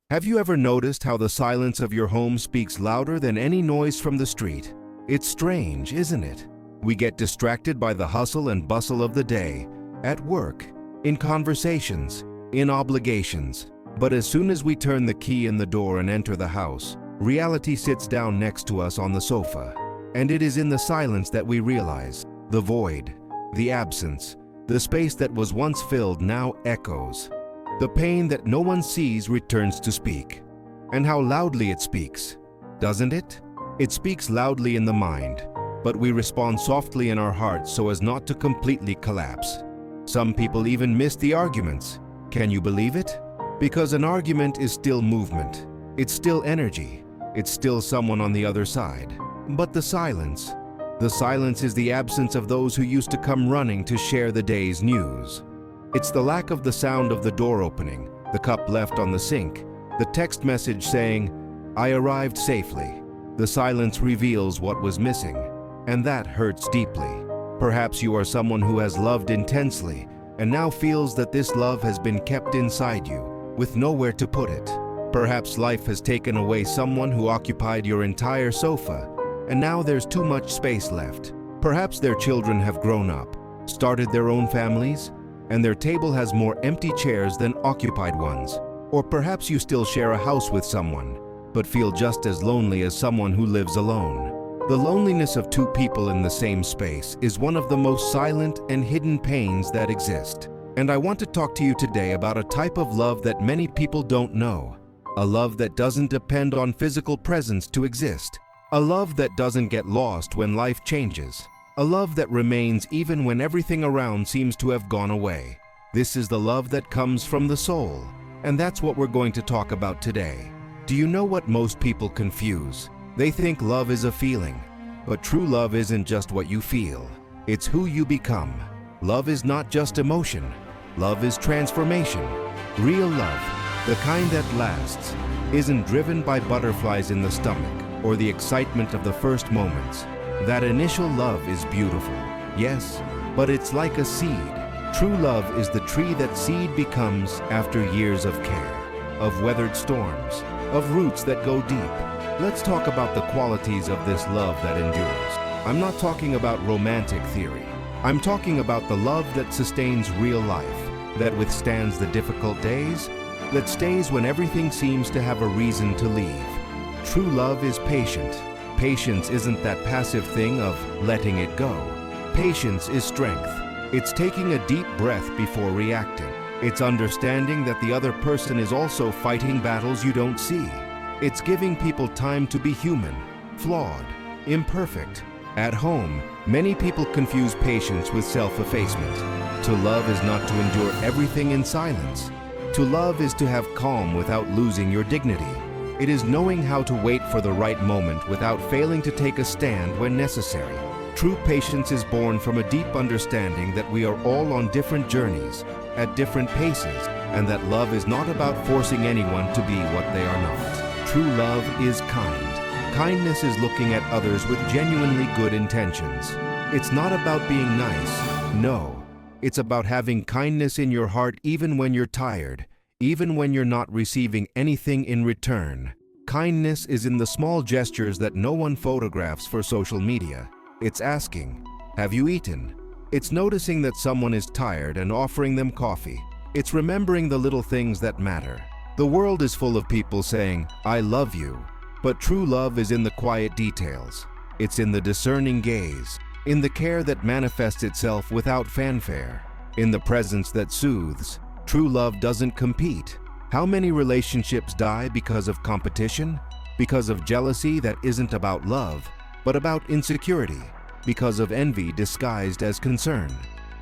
Have you ever noticed how the silence of your home speaks louder than any noise from the street? It's strange, isn't it? We get distracted by the hustle and bustle of the day, at work, in conversations, in obligations. But as soon as we turn the key in the door and enter the house, reality sits down next to us on the sofa. And it is in the silence that we realize the void, the absence, the space that was once filled now echoes. The pain that no one sees returns to speak. And how loudly it speaks, doesn't it? It speaks loudly in the mind, but we respond softly in our hearts so as not to completely collapse. Some people even miss the arguments. Can you believe it? Because an argument is still movement. It's still energy. It's still someone on the other side. But the silence is the absence of those who used to come running to share the day's news. It's the lack of the sound of the door opening, the cup left on the sink, the text message saying, "I arrived safely." The silence reveals what was missing, and that hurts deeply. Perhaps you are someone who has loved intensely and now feels that this love has been kept inside you, with nowhere to put it. Perhaps life has taken away someone who occupied your entire sofa, and now there's too much space left. Perhaps their children have grown up, started their own families, and their table has more empty chairs than occupied ones. Or perhaps you still share a house with someone, but feel just as lonely as someone who lives alone. The loneliness of two people in the same space is one of the most silent and hidden pains that exist. And I want to talk to you today about a type of love that many people don't know. A love that doesn't depend on physical presence to exist. A love that doesn't get lost when life changes. A love that remains even when everything around seems to have gone away. This is the love that comes from the soul, and that's what we're going to talk about today. Do you know what most people confuse? They think love is a feeling, but true love isn't just what you feel. It's who you become. Love is not just emotion. Love is transformation. Real love, the kind that lasts, isn't driven by butterflies in the stomach or the excitement of the first moments. That initial love is beautiful, yes, but it's like a seed. True love is the tree that seed becomes after years of care, of weathered storms, of roots that go deep. Let's talk about the qualities of this love that endures. I'm not talking about romantic theory. I'm talking about the love that sustains real life, that withstands the difficult days, that stays when everything seems to have a reason to leave. True love is patient. Patience isn't that passive thing of letting it go. Patience is strength. It's taking a deep breath before reacting. It's understanding that the other person is also fighting battles you don't see. It's giving people time to be human, flawed, imperfect. At home, many people confuse patience with self-effacement. To love is not to endure everything in silence. To love is to have calm without losing your dignity. It is knowing how to wait for the right moment without failing to take a stand when necessary. True patience is born from a deep understanding that we are all on different journeys, at different paces, and that love is not about forcing anyone to be what they are not. True love is kind. Kindness is looking at others with genuinely good intentions. It's not about being nice, no. It's about having kindness in your heart even when you're tired, even when you're not receiving anything in return. Kindness is in the small gestures that no one photographs for social media. It's asking, "Have you eaten?" It's noticing that someone is tired and offering them coffee. It's remembering the little things that matter. The world is full of people saying, "I love you," but true love is in the quiet details. It's in the discerning gaze, in the care that manifests itself without fanfare, in the presence that soothes. True love doesn't compete. How many relationships die because of competition? Because of jealousy that isn't about love, but about insecurity. Because of envy disguised as concern.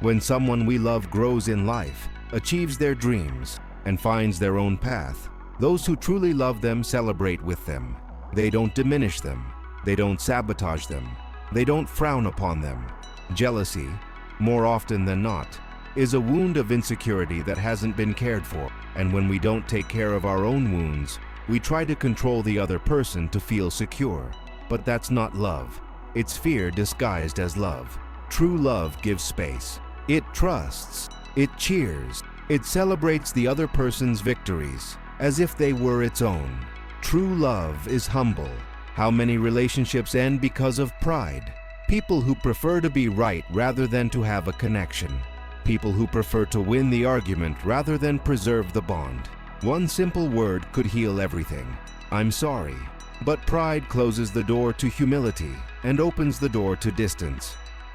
When someone we love grows in life, achieves their dreams, and finds their own path, those who truly love them celebrate with them. They don't diminish them. They don't sabotage them. They don't frown upon them. Jealousy, more often than not, is a wound of insecurity that hasn't been cared for. And when we don't take care of our own wounds, we try to control the other person to feel secure. But that's not love. It's fear disguised as love. True love gives space. It trusts. It cheers. It celebrates the other person's victories. as if they were its own. True love is humble. How many relationships end because of pride? People who prefer to be right rather than to have a connection. People who prefer to win the argument rather than preserve the bond. One simple word could heal everything. I'm sorry. But pride closes the door to humility and opens the door to distance.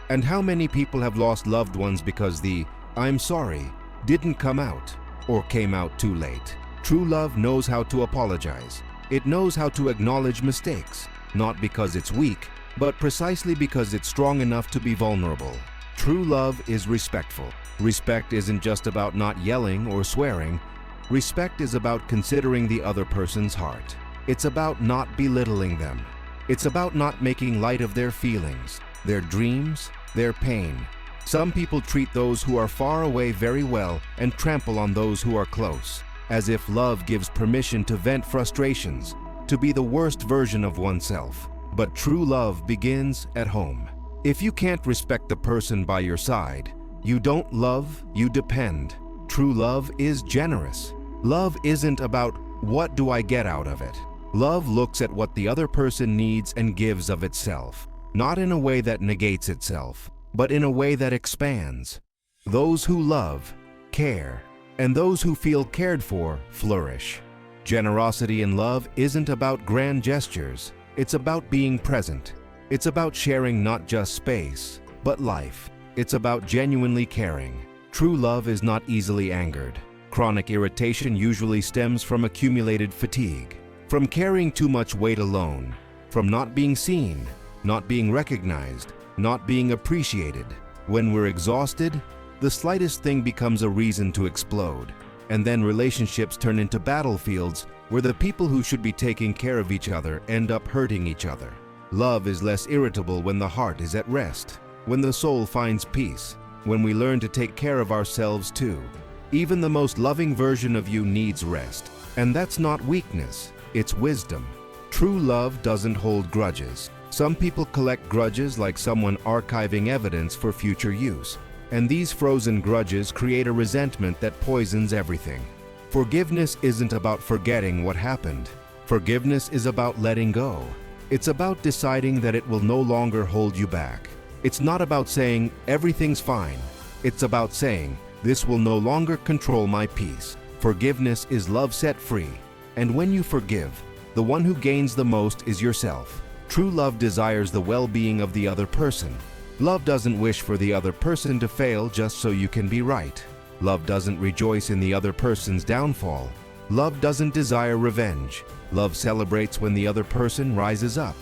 And how many people have lost loved ones because the "I'm sorry" didn't come out or came out too late? True love knows how to apologize. It knows how to acknowledge mistakes, not because it's weak, but precisely because it's strong enough to be vulnerable. True love is respectful. Respect isn't just about not yelling or swearing. Respect is about considering the other person's heart. It's about not belittling them. It's about not making light of their feelings, their dreams, their pain. Some people treat those who are far away very well and trample on those who are close, as if love gives permission to vent frustrations, to be the worst version of oneself. But true love begins at home. If you can't respect the person by your side, you don't love, you depend. True love is generous. Love isn't about what do I get out of it. Love looks at what the other person needs and gives of itself, not in a way that negates itself, but in a way that expands. Those who love, care, and those who feel cared for flourish. Generosity in love isn't about grand gestures. It's about being present. It's about sharing not just space, but life. It's about genuinely caring. True love is not easily angered. Chronic irritation usually stems from accumulated fatigue, from carrying too much weight alone, from not being seen, not being recognized, not being appreciated. When we're exhausted, the slightest thing becomes a reason to explode, and then relationships turn into battlefields where the people who should be taking care of each other end up hurting each other. Love is less irritable when the heart is at rest, when the soul finds peace, when we learn to take care of ourselves too. Even the most loving version of you needs rest, and that's not weakness, it's wisdom. True love doesn't hold grudges. Some people collect grudges like someone archiving evidence for future use, and these frozen grudges create a resentment that poisons everything. Forgiveness isn't about forgetting what happened. Forgiveness is about letting go. It's about deciding that it will no longer hold you back. It's not about saying, everything's fine. It's about saying, this will no longer control my peace. Forgiveness is love set free. And when you forgive, the one who gains the most is yourself. True love desires the well-being of the other person. Love doesn't wish for the other person to fail just so you can be right. Love doesn't rejoice in the other person's downfall. Love doesn't desire revenge. Love celebrates when the other person rises up,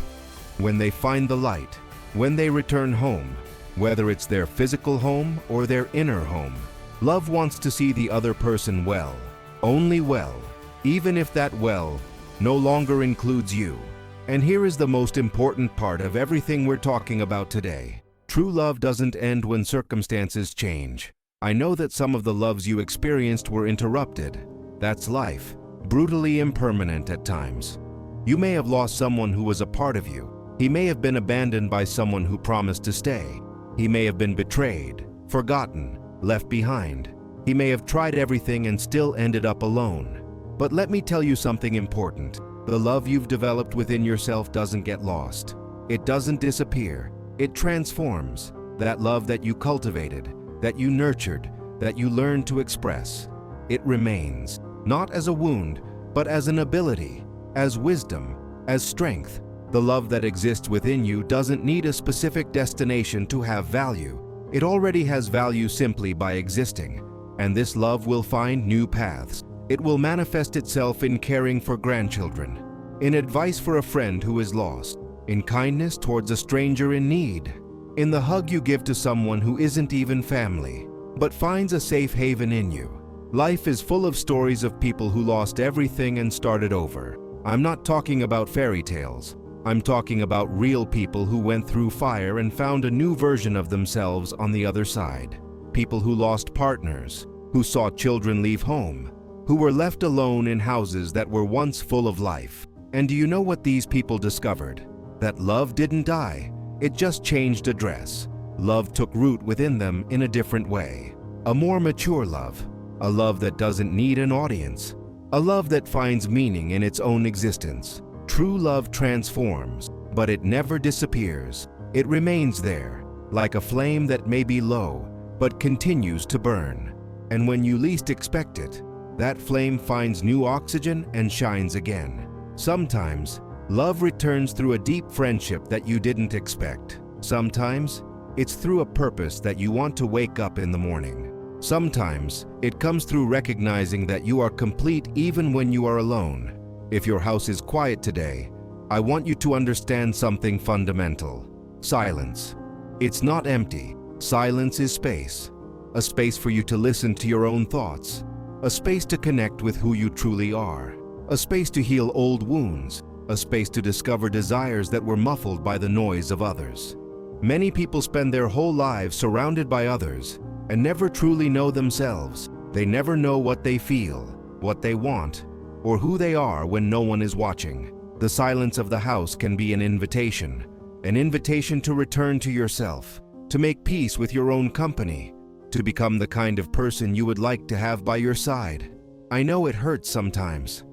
when they find the light, when they return home, whether it's their physical home or their inner home. Love wants to see the other person well, only well, even if that well no longer includes you. And here is the most important part of everything we're talking about today. True love doesn't end when circumstances change. I know that some of the loves you experienced were interrupted. That's life, brutally impermanent at times. You may have lost someone who was a part of you. He may have been abandoned by someone who promised to stay. He may have been betrayed, forgotten, left behind. He may have tried everything and still ended up alone. But let me tell you something important. The love you've developed within yourself doesn't get lost. It doesn't disappear. It transforms. That love that you cultivated, that you nurtured, that you learned to express. It remains, not as a wound, but as an ability, as wisdom, as strength. The love that exists within you doesn't need a specific destination to have value. It already has value simply by existing. And this love will find new paths. It will manifest itself in caring for grandchildren, in advice for a friend who is lost, in kindness towards a stranger in need, in the hug you give to someone who isn't even family, but finds a safe haven in you. Life is full of stories of people who lost everything and started over. I'm not talking about fairy tales. I'm talking about real people who went through fire and found a new version of themselves on the other side. People who lost partners, who saw children leave home, who were left alone in houses that were once full of life. And do you know what these people discovered? That love didn't die. It just changed address. Love took root within them in a different way. A more mature love. A love that doesn't need an audience. A love that finds meaning in its own existence. True love transforms, but it never disappears. It remains there, like a flame that may be low, but continues to burn. And when you least expect it, that flame finds new oxygen and shines again. Sometimes, love returns through a deep friendship that you didn't expect. Sometimes, it's through a purpose that you want to wake up in the morning. Sometimes, it comes through recognizing that you are complete even when you are alone. If your house is quiet today, I want you to understand something fundamental. Silence. It's not empty. Silence is space. A space for you to listen to your own thoughts. A space to connect with who you truly are. A space to heal old wounds. A space to discover desires that were muffled by the noise of others. Many people spend their whole lives surrounded by others and never truly know themselves. They never know what they feel, what they want, or who they are when no one is watching. The silence of the house can be an invitation to return to yourself, to make peace with your own company, to become the kind of person you would like to have by your side. I know it hurts sometimes.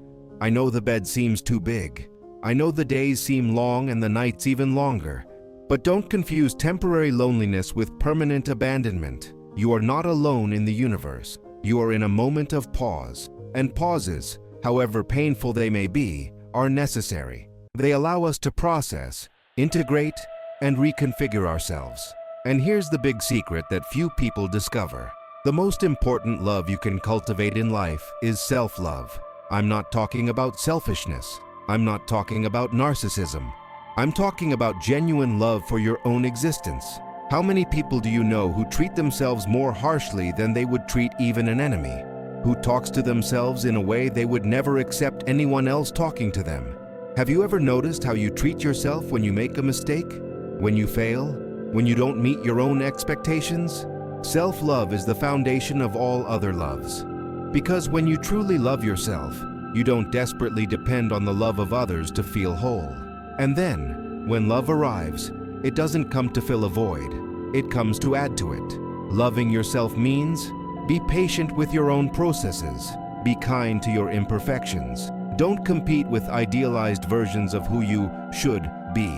I know the bed seems too big. I know the days seem long and the nights even longer. But don't confuse temporary loneliness with permanent abandonment. You are not alone in the universe. You are in a moment of pause. And pauses, however painful they may be, are necessary. They allow us to process, integrate, and reconfigure ourselves. And here's the big secret that few people discover. The most important love you can cultivate in life is self-love. I'm not talking about selfishness. I'm not talking about narcissism. I'm talking about genuine love for your own existence. How many people do you know who treat themselves more harshly than they would treat even an enemy? Who talks to themselves in a way they would never accept anyone else talking to them? Have you ever noticed how you treat yourself when you make a mistake? When you fail? When you don't meet your own expectations? Self-love is the foundation of all other loves. Because when you truly love yourself, you don't desperately depend on the love of others to feel whole. And then, when love arrives, it doesn't come to fill a void. It comes to add to it. Loving yourself means be patient with your own processes. Be kind to your imperfections. Don't compete with idealized versions of who you should be.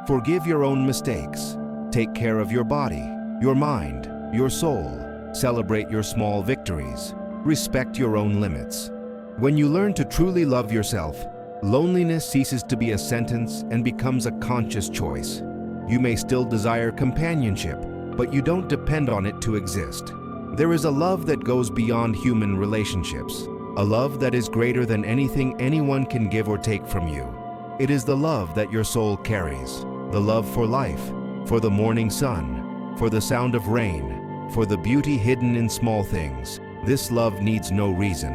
Forgive your own mistakes. Take care of your body, your mind, your soul. Celebrate your small victories. Respect your own limits. When you learn to truly love yourself, loneliness ceases to be a sentence and becomes a conscious choice. You may still desire companionship, but you don't depend on it to exist. There is a love that goes beyond human relationships, a love that is greater than anything anyone can give or take from you. It is the love that your soul carries, the love for life, for the morning sun, for the sound of rain, for the beauty hidden in small things. This love needs no reason.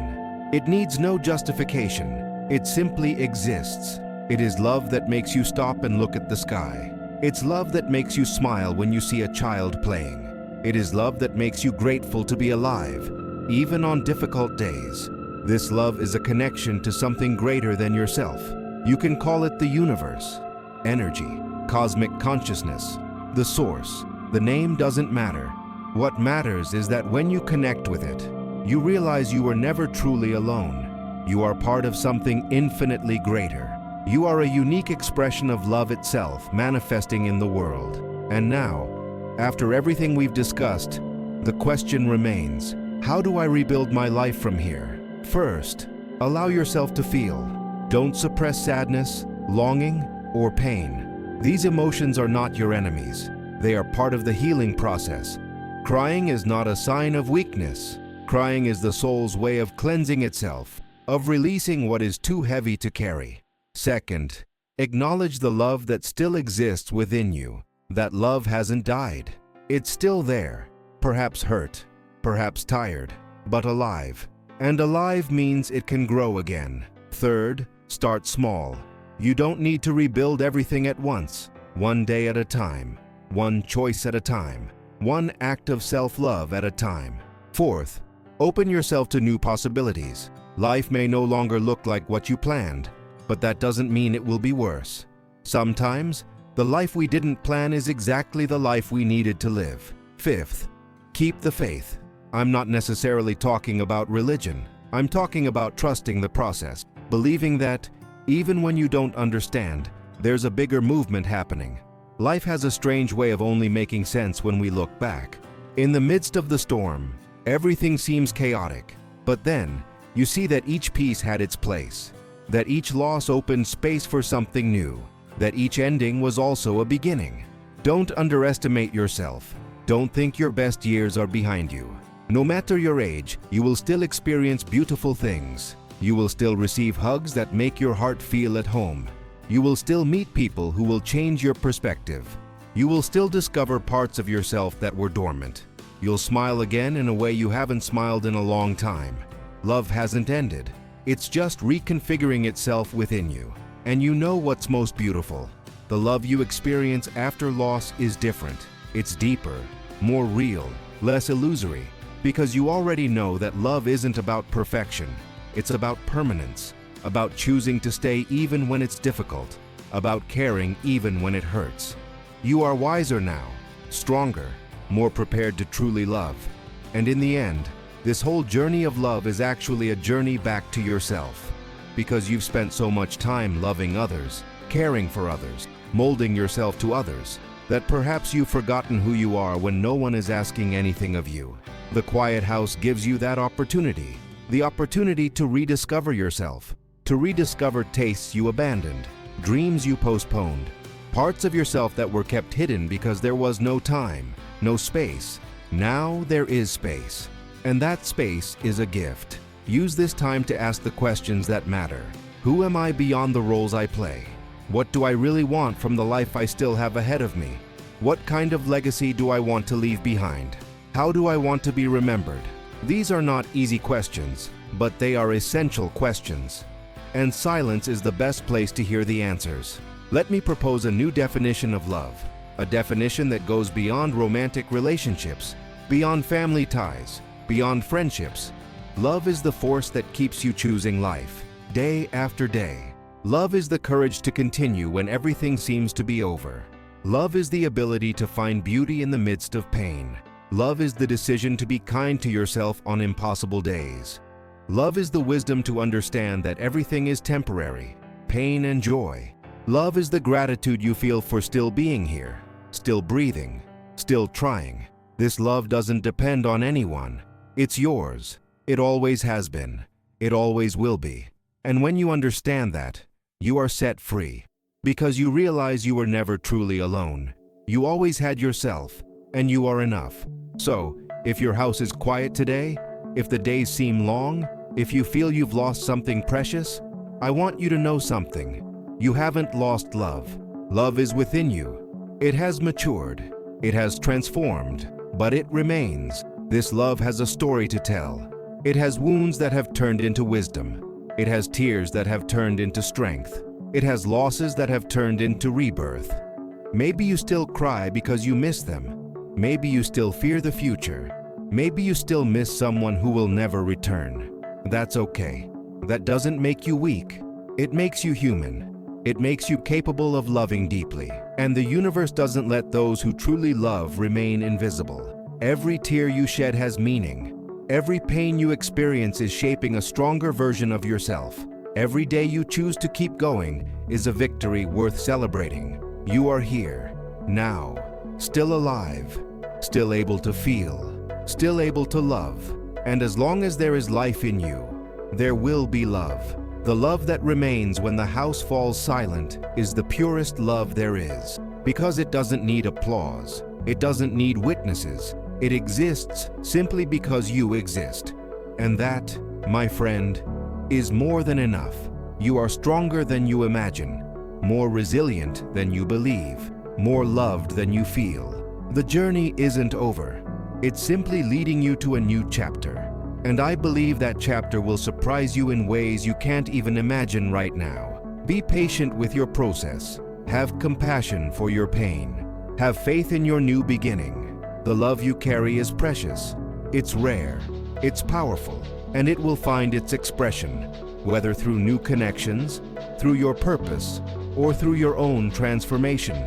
It needs no justification. It simply exists. It is love that makes you stop and look at the sky. It's love that makes you smile when you see a child playing. It is love that makes you grateful to be alive, even on difficult days. This love is a connection to something greater than yourself. You can call it the universe, energy, cosmic consciousness, the source. The name doesn't matter. What matters is that when you connect with it, you realize you were never truly alone. You are part of something infinitely greater. You are a unique expression of love itself manifesting in the world. And now, after everything we've discussed, the question remains, how do I rebuild my life from here? First, allow yourself to feel. Don't suppress sadness, longing, or pain. These emotions are not your enemies. They are part of the healing process. Crying is not a sign of weakness. Crying is the soul's way of cleansing itself, of releasing what is too heavy to carry. Second, acknowledge the love that still exists within you. That love hasn't died. It's still there, perhaps hurt, perhaps tired, but alive. And alive means it can grow again. Third, start small. You don't need to rebuild everything at once. One day at a time, one choice at a time, one act of self-love at a time. Fourth, open yourself to new possibilities. Life may no longer look like what you planned, but that doesn't mean it will be worse. Sometimes, the life we didn't plan is exactly the life we needed to live. Fifth, keep the faith. I'm not necessarily talking about religion. I'm talking about trusting the process, believing that, even when you don't understand, there's a bigger movement happening. Life has a strange way of only making sense when we look back. In the midst of the storm, everything seems chaotic, but then, you see that each piece had its place, that each loss opened space for something new, that each ending was also a beginning. Don't underestimate yourself. Don't think your best years are behind you. No matter your age, you will still experience beautiful things. You will still receive hugs that make your heart feel at home. You will still meet people who will change your perspective. You will still discover parts of yourself that were dormant. You'll smile again in a way you haven't smiled in a long time. Love hasn't ended. It's just reconfiguring itself within you. And you know what's most beautiful. The love you experience after loss is different. It's deeper, more real, less illusory, because you already know that love isn't about perfection. It's about permanence, about choosing to stay even when it's difficult, about caring even when it hurts. You are wiser now, stronger, more prepared to truly love. And in the end, this whole journey of love is actually a journey back to yourself. Because you've spent so much time loving others, caring for others, molding yourself to others, that perhaps you've forgotten who you are when no one is asking anything of you. The quiet house gives you that opportunity, the opportunity to rediscover yourself, to rediscover tastes you abandoned, dreams you postponed, parts of yourself that were kept hidden because there was no time, no space. Now there is space, and that space is a gift. Use this time to ask the questions that matter. Who am I beyond the roles I play? What do I really want from the life I still have ahead of me? What kind of legacy do I want to leave behind? How do I want to be remembered? These are not easy questions, but they are essential questions. And silence is the best place to hear the answers. Let me propose a new definition of love, a definition that goes beyond romantic relationships, beyond family ties, beyond friendships. Love is the force that keeps you choosing life, day after day. Love is the courage to continue when everything seems to be over. Love is the ability to find beauty in the midst of pain. Love is the decision to be kind to yourself on impossible days. Love is the wisdom to understand that everything is temporary, pain and joy. Love is the gratitude you feel for still being here, still breathing, still trying. This love doesn't depend on anyone. It's yours. It always has been. It always will be. And when you understand that, you are set free. Because you realize you were never truly alone. You always had yourself, and you are enough. So, if your house is quiet today, if the days seem long, if you feel you've lost something precious, I want you to know something. You haven't lost love. Love is within you. It has matured. It has transformed, but it remains. This love has a story to tell. It has wounds that have turned into wisdom. It has tears that have turned into strength. It has losses that have turned into rebirth. Maybe you still cry because you miss them. Maybe you still fear the future. Maybe you still miss someone who will never return. That's okay. That doesn't make you weak. It makes you human. It makes you capable of loving deeply. And the universe doesn't let those who truly love remain invisible. Every tear you shed has meaning. Every pain you experience is shaping a stronger version of yourself. Every day you choose to keep going is a victory worth celebrating. You are here, now, still alive, still able to feel, still able to love. And as long as there is life in you, there will be love. The love that remains when the house falls silent is the purest love there is. Because it doesn't need applause. It doesn't need witnesses. It exists simply because you exist. And that, my friend, is more than enough. You are stronger than you imagine, more resilient than you believe, more loved than you feel. The journey isn't over. It's simply leading you to a new chapter. And I believe that chapter will surprise you in ways you can't even imagine right now. Be patient with your process. Have compassion for your pain. Have faith in your new beginning. The love you carry is precious. It's rare. It's powerful. And it will find its expression, whether through new connections, through your purpose, or through your own transformation.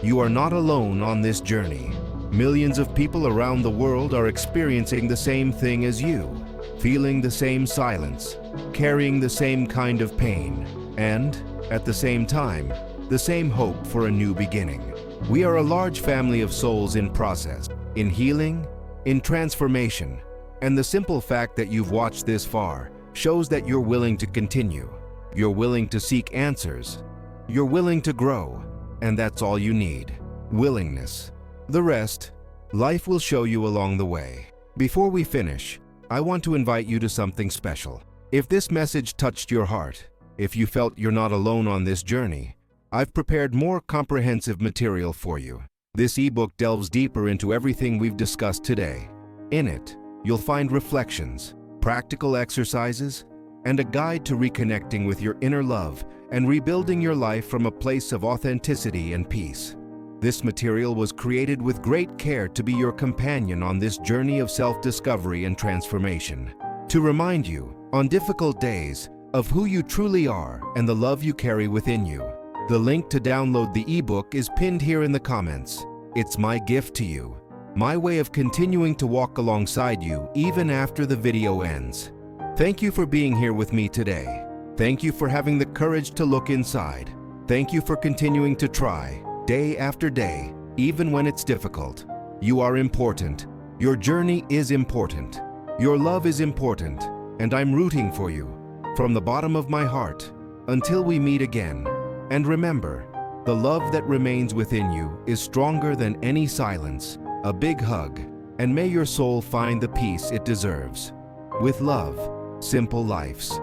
You are not alone on this journey. Millions of people around the world are experiencing the same thing as you. feeling the same silence, carrying the same kind of pain, and, at the same time, the same hope for a new beginning. We are a large family of souls in process, in healing, in transformation, and the simple fact that you've watched this far shows that you're willing to continue. You're willing to seek answers. You're willing to grow, and that's all you need. Willingness. The rest, life will show you along the way. Before we finish, I want to invite you to something special. If this message touched your heart, if you felt you're not alone on this journey, I've prepared more comprehensive material for you. This ebook delves deeper into everything we've discussed today. In it, you'll find reflections, practical exercises, and a guide to reconnecting with your inner love and rebuilding your life from a place of authenticity and peace. This material was created with great care to be your companion on this journey of self-discovery and transformation. To remind you, on difficult days, of who you truly are and the love you carry within you. The link to download the ebook is pinned here in the comments. It's my gift to you, my way of continuing to walk alongside you even after the video ends. Thank you for being here with me today. Thank you for having the courage to look inside. Thank you for continuing to try, day after day, even when it's difficult. You are important. Your journey is important. Your love is important, and I'm rooting for you from the bottom of my heart until we meet again. And remember, the love that remains within you is stronger than any silence. A big hug, and may your soul find the peace it deserves. With love, Simple Lives.